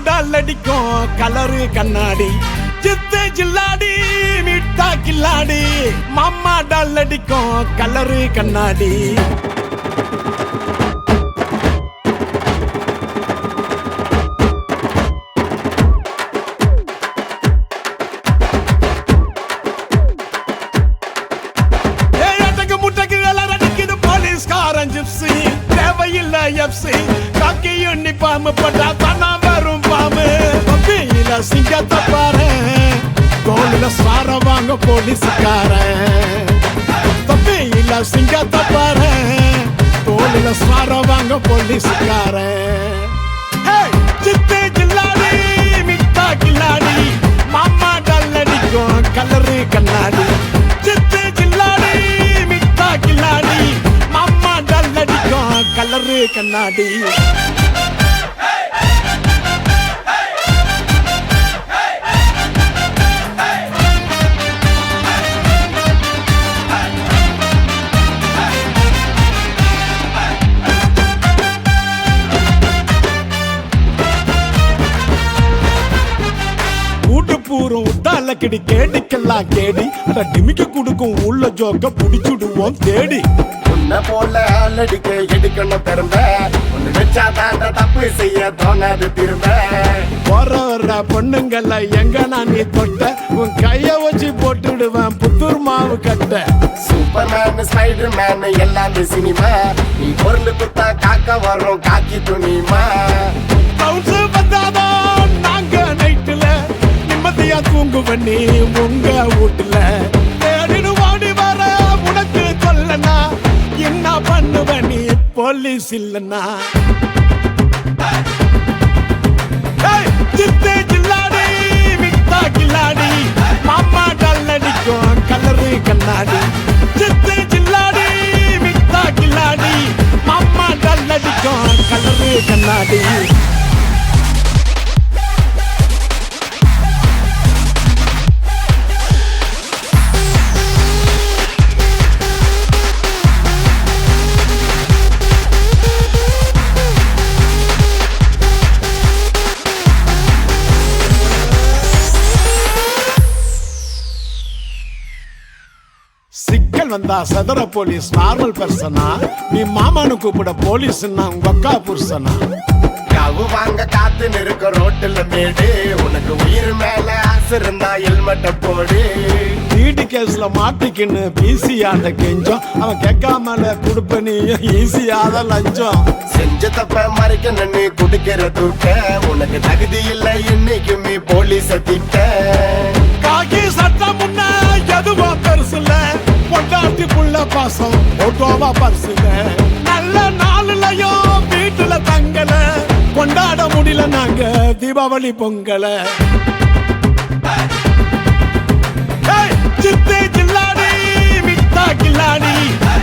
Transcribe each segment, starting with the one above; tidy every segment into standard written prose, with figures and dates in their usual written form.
dull அடிக்கும் colour கண்ணாடி சித்து ஜில்லாடி மிட்டா கில்லாடி மாமா டல் அடிக்கும் கலரு கண்ணாடி தேவையில்லை எப்சி காக்கி யூனிஃபார்ம் போட்டா தானா வரும் பாம்பு பப்பியில சிங்கத்தை பாரு தோளில சார வாங்க போலீஸ்காரன் பப்பியில சிங்கத்தை பாரு தோளில சார வாங்க போலீஸ்காரன் சித்து ஜில்லாடி மிட்டா கில்லாடி மாமா டல் அடிக்கும் கலரு கண்ணாடி சித்து ஜில்லாடி மிட்டா கில்லாடி கலரு கண்ணாடி ஊட்டு பூரம் உட்டால கிடி கேடிக்கெல்லாம் கேடி அட டிமிக்கு கொடுக்கும் உள்ள ஜோக்க புடிச்சுடுவோம் தேடி உன்ன போல ஆளடிக்க எடுக்கணும் திரும்ப ஒண்ணு வச்சா தாண்ட தப்பு செய்ய தோணாது திரும்ப வர பொண்ணுங்கள எங்க நான் நீ தொட்ட உன் கைய வச்சு போட்டுடுவேன் புத்தூர் மாவு கட்ட சூப்பர்மேன் ஸ்பைடர் மேன் எல்லாமே சினிமா நீ பொருள் குத்தா காக்க வரும் காக்கி துணிமா பவுன்ஸ் வந்தாதான் நாங்க நைட்டுல நிம்மதியா தூங்குவன் நீ உங்க வீட்டுல தேடினு வாடி வர உனக்கு சொல்லனா என்ன பண்ணுவ நீ போலீஸ் இல்லனா சித்து ஜில்லாடி மிட்டா கில்லாடி மாமா டல் அடிக்கும் கலரு கண்ணாடி சித்து ஜில்லாடி மிட்டா கில்லாடி மாமா டல் அடிக்கும் கலரு கண்ணாடி சிக்கல் வந்தா சதுர போலீஸ் நார்மல் பர்சனா நீ மாமானு கூப்பிட போலீஸ் உங்க அக்கா புருஷனா கவு வாங்க காத்து நிற்க ரோட்டுல மேடு உனக்கு உயிர் மேல ஆசை இருந்தா ஹெல்மெட்ட போடு வீட்டு கேஸ்ல மாட்டிக்கின்னு பிசியாண்ட கெஞ்சம் அவன் கேட்காமல கொடுப்ப நீயும் ஈஸியாத லஞ்சம் செஞ்ச தப்ப மறைக்க நின்னு குடுக்கிற தூக்க உனக்கு தகுதி இல்லை என்னைக்குமே போலீஸ் திட்ட காக்கி சட்டம் முன்ன எதுவோ பெருசுல பொண்டாட்டி புள்ள பாசம் ஓட்டோவா பரிசுல நல்ல நாளுலயும் வீட்டுல தங்கல கொண்டாட முடியல நாங்க தீபாவளி பொங்கல சித்து ஜில்லாடி மிட்டா கில்லாடி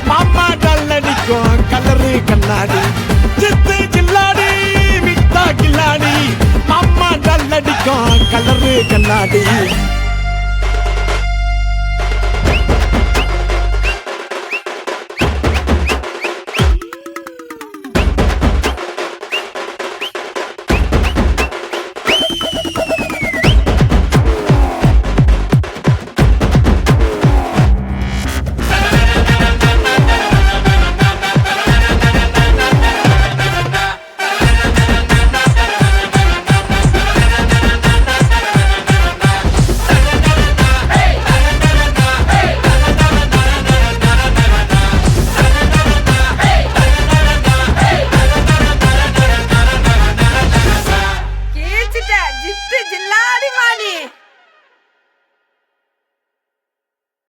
மாமா டல் அடிக்கும் கலரு கண்ணாடி சித்து ஜில்லாடி மிட்டா கில்லாடி மாமா டல் அடிக்கும் கலரு கண்ணாடி